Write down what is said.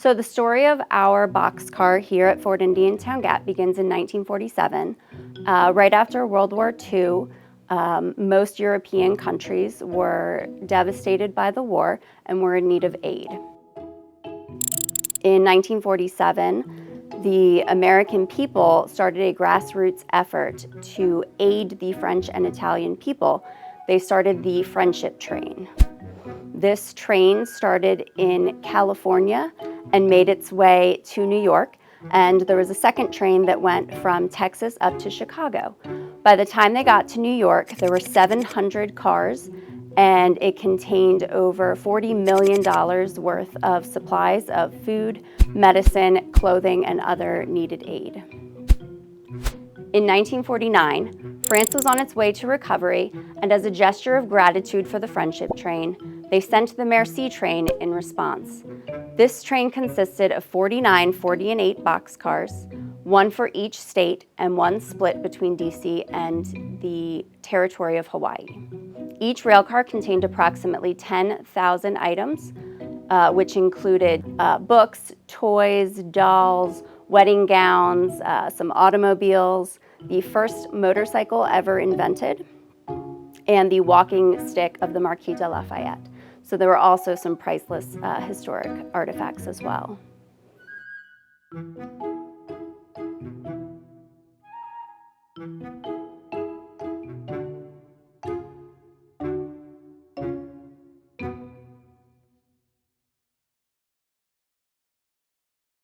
So the story of our boxcar here at Fort Indiantown Gap begins in 1947. Right after World War II, most European countries were devastated by the war and were in need of aid. In 1947, the American people started a grassroots effort to aid the French and Italian people. They started the Friendship Train. This train started in California and made its way to New York, and there was a second train that went from Texas up to Chicago. By the time they got to New York, there were 700 cars, and it contained over $40 million worth of supplies of food, medicine, clothing, and other needed aid. In 1949, France was on its way to recovery, and as a gesture of gratitude for the Friendship Train, they sent the Merci train in response. This train consisted of 49 40 and 8 boxcars, one for each state and one split between DC and the territory of Hawaii. Each railcar contained approximately 10,000 items, which included books, toys, dolls, wedding gowns, some automobiles, the first motorcycle ever invented, and the walking stick of the Marquis de Lafayette. So there were also some priceless historic artifacts as well.